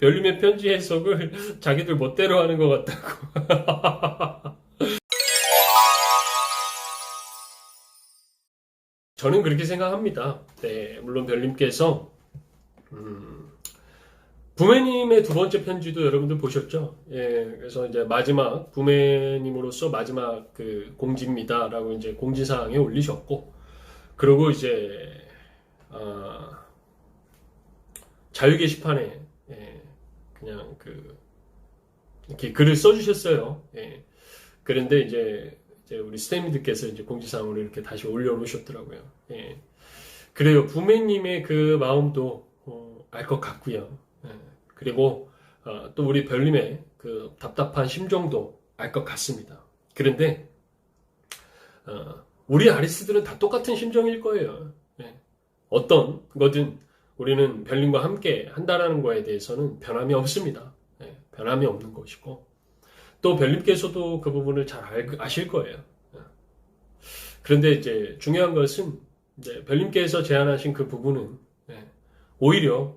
별님의 편지 해석을 자기들 멋대로 하는 것 같다고. 저는 그렇게 생각합니다. 네, 물론 별님께서 부모님의 두 번째 편지도 여러분들 보셨죠? 예, 그래서 이제 마지막 부모님으로서 마지막 그 공지입니다라고 이제 공지사항에 올리셨고, 그리고 이제 자유 게시판에 그냥 이렇게 글을 써주셨어요. 예. 그런데 이제 우리 스태미들께서 이제 공지사항으로 이렇게 다시 올려놓으셨더라고요. 예. 그래요. 부모님의 그 마음도 알 것 같고요. 예. 그리고 또 우리 별님의 그 답답한 심정도 알 것 같습니다. 그런데 우리 아리스들은 다 똑같은 심정일 거예요. 예. 어떤 거든 우리는 별님과 함께 한다라는 거에 대해서는 변함이 없습니다. 예. 변함이 없는 것이고, 또 별님께서도 그 부분을 잘 아실 거예요. 예. 그런데 이제 중요한 것은 이제 별님께서 제안하신 그 부분은 오히려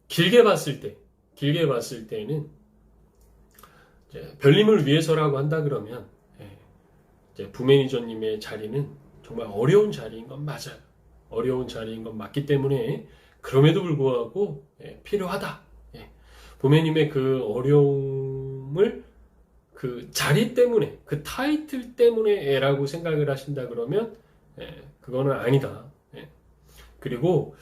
길게 봤을 때는 이제 별님을 위해서라고 한다 그러면 이제 부매니저님의 자리는 정말 어려운 자리인 건 맞아요. 어려운 자리인 건 맞기 때문에 그럼에도 불구하고 필요하다. 부매님의 그 어려움을 그 자리 때문에, 그 타이틀 때문에라고 생각을 하신다 그러면 그거는 아니다. 그리고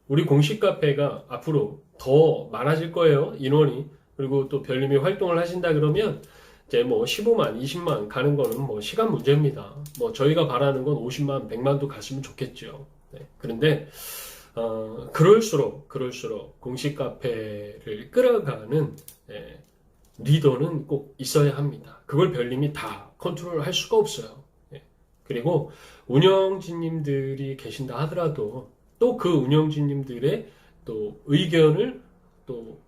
우리 공식 카페가 앞으로 더 많아질 거예요. 인원이. 그리고 또 별님이 활동을 하신다 그러면 이제 뭐 15만, 20만 가는 거는 뭐 시간 문제입니다. 뭐 저희가 바라는 건 50만, 100만도 갔으면 좋겠죠. 그런데 그럴수록 공식 카페를 끌어가는 리더는 꼭 있어야 합니다. 그걸 별님이 다 컨트롤할 수가 없어요. 그리고 운영진님들이 계신다 하더라도 또 그 운영진님들의 또 의견을 또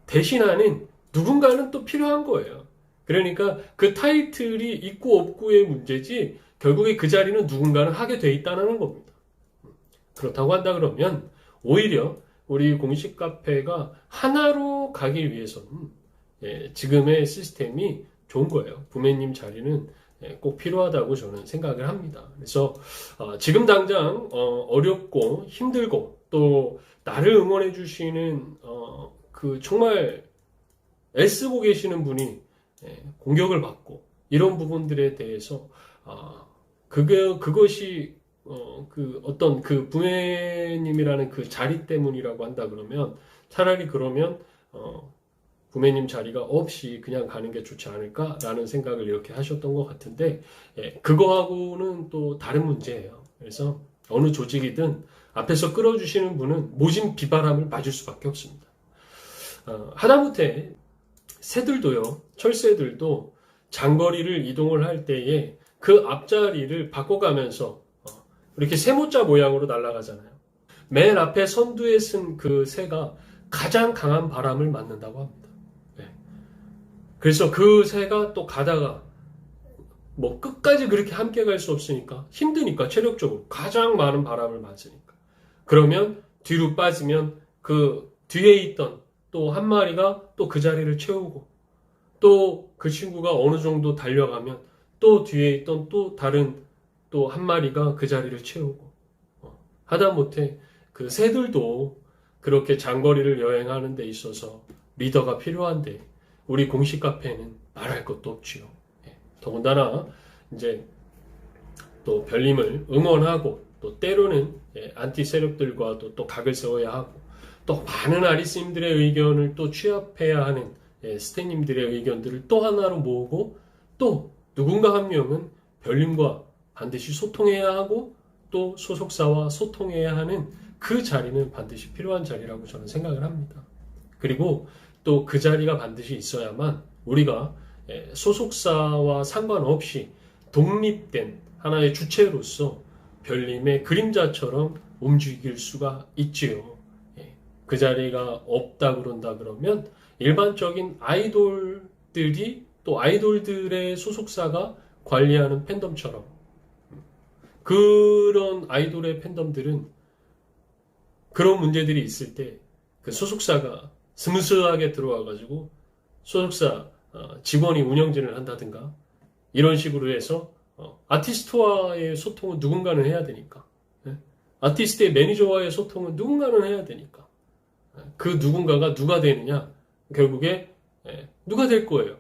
대신하는 누군가는 또 필요한 거예요. 그러니까 그 타이틀이 있고 없고의 문제지 결국에 그 자리는 누군가는 하게 돼 있다는 겁니다. 그렇다고 한다 그러면 오히려 우리 공식 카페가 하나로 가기 위해서는 지금의 시스템이 좋은 거예요. 부매님 자리는 꼭 필요하다고 저는 생각을 합니다. 그래서 지금 당장 어렵고 힘들고 또 나를 응원해 주시는 그 정말 애쓰고 계시는 분이 공격을 받고 이런 부분들에 대해서 그것이 그 어떤 그 부매님이라는 그 자리 때문이라고 한다 그러면 차라리 그러면 부매님 자리가 없이 그냥 가는 게 좋지 않을까라는 생각을 이렇게 하셨던 것 같은데, 그거하고는 또 다른 문제예요. 그래서 어느 조직이든 앞에서 끌어주시는 분은 모진 비바람을 맞을 수밖에 없습니다. 하다못해 새들도요, 철새들도 장거리를 이동을 할 때에 그 앞자리를 바꿔가면서 이렇게 세모자 모양으로 날아가잖아요. 맨 앞에 선두에 쓴 그 새가 가장 강한 바람을 맞는다고 합니다. 그래서 그 새가 또 가다가 뭐 끝까지 그렇게 함께 갈 수 없으니까 힘드니까 체력적으로 가장 많은 바람을 맞으니까 그러면 뒤로 빠지면 그 뒤에 있던 또 한 마리가 또 그 자리를 채우고 또 그 친구가 어느 정도 달려가면 또 뒤에 있던 또 다른 또 한 마리가 그 자리를 채우고 하다못해 그 새들도 그렇게 장거리를 여행하는 데 있어서 리더가 필요한데 우리 공식 카페는 말할 것도 없지요. 더군다나 이제 또 별님을 응원하고 또 때로는 안티 세력들과 또 각을 세워야 하고 또 많은 아리스님들의 의견을 또 취합해야 하는 스태님들의 의견들을 또 하나로 모으고 또 누군가 한 명은 별님과 반드시 소통해야 하고 또 소속사와 소통해야 하는 그 자리는 반드시 필요한 자리라고 저는 생각을 합니다. 그리고 또 그 자리가 반드시 있어야만 우리가 소속사와 상관없이 독립된 하나의 주체로서 별님의 그림자처럼 움직일 수가 있지요. 그 자리가 없다 그런다 그러면 일반적인 아이돌들이 또 아이돌들의 소속사가 관리하는 팬덤처럼 그런 아이돌의 팬덤들은 그런 문제들이 있을 때 그 소속사가 스무스하게 들어와가지고 소속사 직원이 운영진을 한다든가 이런 식으로 해서 아티스트와의 소통은 누군가는 해야 되니까, 예? 아티스트의 매니저와의 소통은 누군가는 해야 되니까, 그 누군가가 누가 되느냐, 결국에 누가 될 거예요.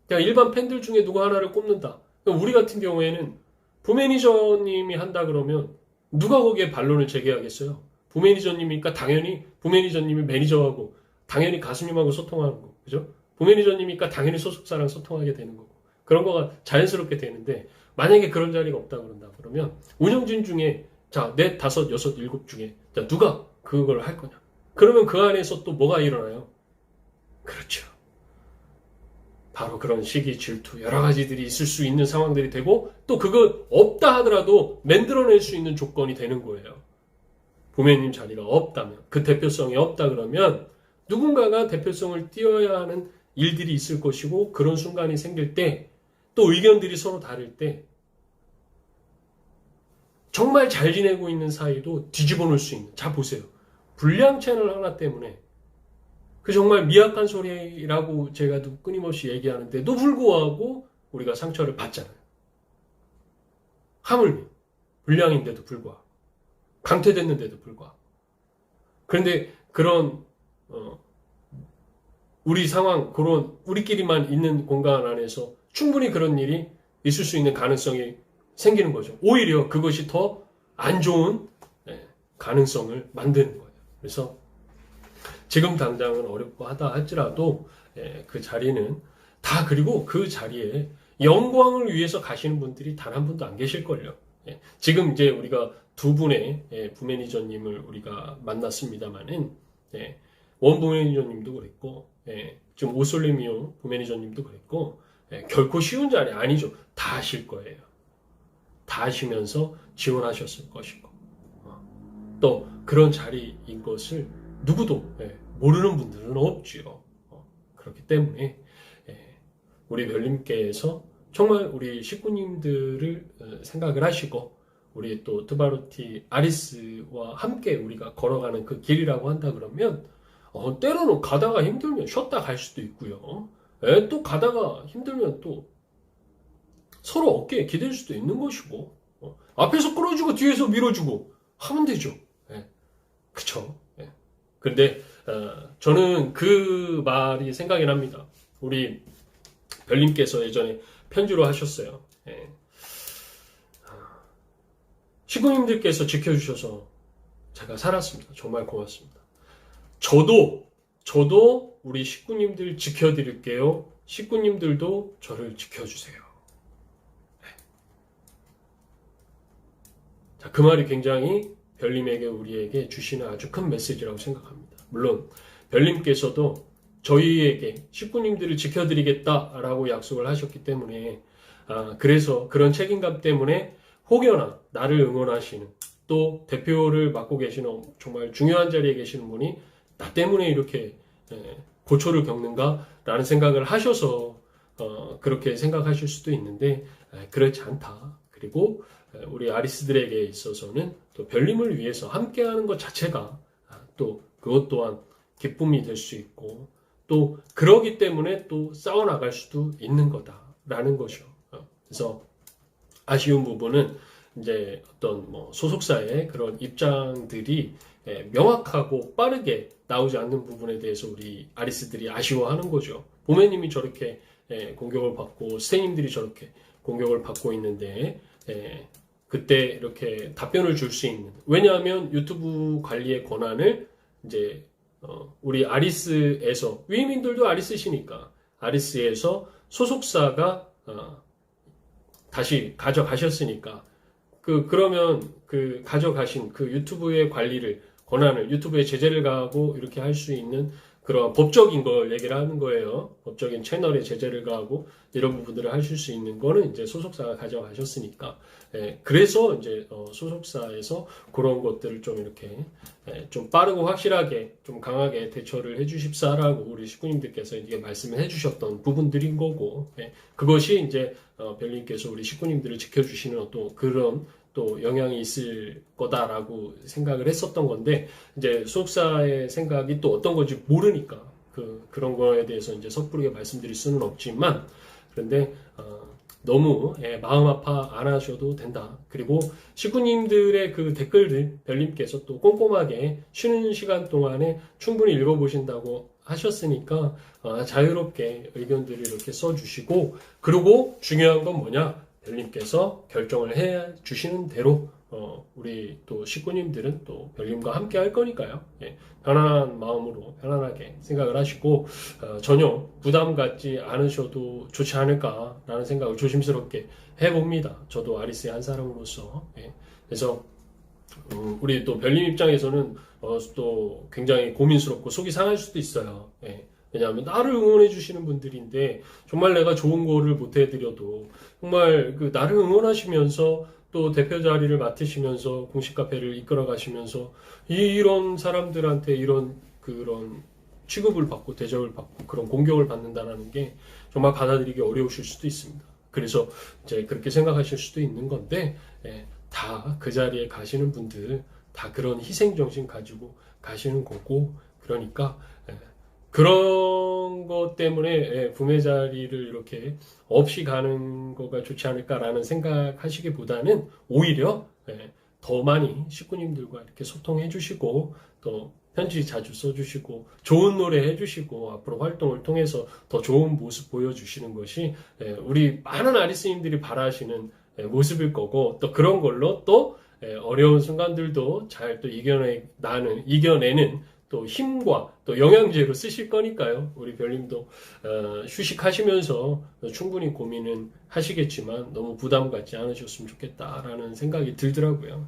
그냥 일반 팬들 중에 누구 하나를 꼽는다. 우리 같은 경우에는 부매니저님이 한다 그러면 누가 거기에 반론을 제기하겠어요? 부매니저님이니까 당연히 부매니저님이 매니저하고 당연히 가수님하고 소통하는 거고, 그죠? 부매니저님이니까 당연히 소속사랑 소통하게 되는 거고, 그런 거가 자연스럽게 되는데, 만약에 그런 자리가 없다 그런다 그러면 운영진 중에 자, 넷, 다섯, 여섯, 일곱 중에 자, 누가 그걸 할 거냐? 그러면 그 안에서 또 뭐가 일어나요? 그렇죠. 바로 그런 시기, 질투, 여러 가지들이 있을 수 있는 상황들이 되고, 또 그거 없다 하더라도 만들어낼 수 있는 조건이 되는 거예요. 부매님 자리가 없다면, 그 대표성이 없다 그러면 누군가가 대표성을 띄워야 하는 일들이 있을 것이고, 그런 순간이 생길 때, 또 의견들이 서로 다를 때, 정말 잘 지내고 있는 사이도 뒤집어 놓을 수 있는, 자 보세요. 불량 채널 하나 때문에 그 정말 미약한 소리라고 제가 끊임없이 얘기하는데도 불구하고 우리가 상처를 받잖아요. 하물며 불량인데도 불구하고, 강퇴됐는데도 불구하고. 그런데 그런 우리 상황, 그런 우리끼리만 있는 공간 안에서 충분히 그런 일이 있을 수 있는 가능성이 생기는 거죠. 오히려 그것이 더 안 좋은 가능성을 만드는 거예요. 그래서 지금 당장은 어렵고 하다 할지라도 그 자리는 다, 그리고 그 자리에 영광을 위해서 가시는 분들이 단 한 분도 안 계실걸요. 지금 이제 우리가 두 분의 부매니저님을 우리가 만났습니다만은, 원 부매니저님도 그랬고, 지금 오솔레미오 부매니저님도 그랬고, 결코 쉬운 자리 아니죠. 다 하실 거예요. 다 하시면서 지원하셨을 것이고, 또 그런 자리인 것을 누구도 모르는 분들은 없지요. 그렇기 때문에 우리 별님께서 정말 우리 식구님들을 생각을 하시고, 우리 또 트바로티 아리스와 함께 우리가 걸어가는 그 길이라고 한다 그러면, 때로는 가다가 힘들면 쉬었다 갈 수도 있고요. 또 가다가 힘들면 또 서로 어깨에 기댈 수도 있는 것이고, 앞에서 끌어주고 뒤에서 밀어주고 하면 되죠. 그쵸? 근데 저는 그 말이 생각이 납니다. 우리 별님께서 예전에 편지로 하셨어요. 식구님들께서 지켜주셔서 제가 살았습니다. 정말 고맙습니다. 저도 우리 식구님들 지켜드릴게요. 식구님들도 저를 지켜주세요. 자, 그 말이 굉장히 별님에게, 우리에게 주시는 아주 큰 메시지라고 생각합니다. 물론 별님께서도 저희에게 식구님들을 지켜드리겠다라고 약속을 하셨기 때문에, 그래서 그런 책임감 때문에 혹여나 나를 응원하시는, 또 대표를 맡고 계시는 정말 중요한 자리에 계시는 분이 나 때문에 이렇게 고초를 겪는가라는 생각을 하셔서 그렇게 생각하실 수도 있는데, 그렇지 않다. 그리고 우리 아리스들에게 있어서는 또 별님을 위해서 함께하는 것 자체가 또 그것 또한 기쁨이 될 수 있고, 또 그러기 때문에 또 싸워나갈 수도 있는 거다라는 것이요. 그래서 아쉬운 부분은 이제 어떤 소속사의 그런 입장들이 명확하고 빠르게 나오지 않는 부분에 대해서 우리 아리스들이 아쉬워하는 거죠. 보매님이 저렇게 공격을 받고 스테님들이 저렇게 공격을 받고 있는데, 그때 이렇게 답변을 줄 수 있는, 왜냐하면 유튜브 관리의 권한을 이제 우리 아리스에서, 위민들도 아리스시니까 아리스에서 소속사가 다시 가져가셨으니까, 그러면 그 가져가신 그 유튜브의 관리를, 권한을, 유튜브에 제재를 가하고 이렇게 할 수 있는 그런 법적인 걸 얘기를 하는 거예요. 법적인 채널에 제재를 가하고 이런 부분들을 하실 수 있는 거는 이제 소속사가 가져가셨으니까. 그래서 이제 소속사에서 그런 것들을 좀 이렇게 좀 빠르고 확실하게 좀 강하게 대처를 해주십사라고 우리 식구님들께서 이게 말씀을 해주셨던 부분들인 거고, 그것이 이제 별님께서 우리 식구님들을 지켜주시는 어떤 그런 또 영향이 있을 거다라고 생각을 했었던 건데, 이제 소속사의 생각이 또 어떤 건지 모르니까, 그런 거에 대해서 이제 섣부르게 말씀드릴 수는 없지만, 그런데 너무 마음 아파 안 하셔도 된다. 그리고 식구님들의 그 댓글들 별님께서 또 꼼꼼하게 쉬는 시간 동안에 충분히 읽어보신다고 하셨으니까 자유롭게 의견들을 이렇게 써주시고, 그리고 중요한 건 뭐냐? 별님께서 결정을 해 주시는 대로 우리 또 식구님들은 또 별님과 함께 할 거니까요. 편안한 마음으로 편안하게 생각을 하시고 전혀 부담 갖지 않으셔도 좋지 않을까라는 생각을 조심스럽게 해봅니다. 저도 아리스의 한 사람으로서. 그래서 우리 또 별님 입장에서는 또 굉장히 고민스럽고 속이 상할 수도 있어요. 왜냐하면 나를 응원해 주시는 분들인데 정말 내가 좋은 거를 못 해드려도 정말 그 나를 응원하시면서 또 대표 자리를 맡으시면서 공식 카페를 이끌어 가시면서 이런 사람들한테 이런 그런 취급을 받고 대접을 받고 그런 공격을 받는다는 게 정말 받아들이기 어려우실 수도 있습니다. 그래서 이제 그렇게 생각하실 수도 있는 건데 다 그 자리에 가시는 분들 다 그런 희생정신 가지고 가시는 거고, 그러니까 그런 것 때문에 부메 자리를 이렇게 없이 가는 거가 좋지 않을까라는 생각하시기보다는 오히려 더 많이 식구님들과 이렇게 소통해 주시고 또 편지 자주 써주시고 좋은 노래 해주시고 앞으로 활동을 통해서 더 좋은 모습 보여주시는 것이 우리 많은 아리스님들이 바라시는 모습일 거고, 또 그런 걸로 또 어려운 순간들도 잘 또 이겨내는 또 힘과 또 영양제로 쓰실 거니까요. 우리 별님도 휴식하시면서 충분히 고민은 하시겠지만 너무 부담 갖지 않으셨으면 좋겠다라는 생각이 들더라고요.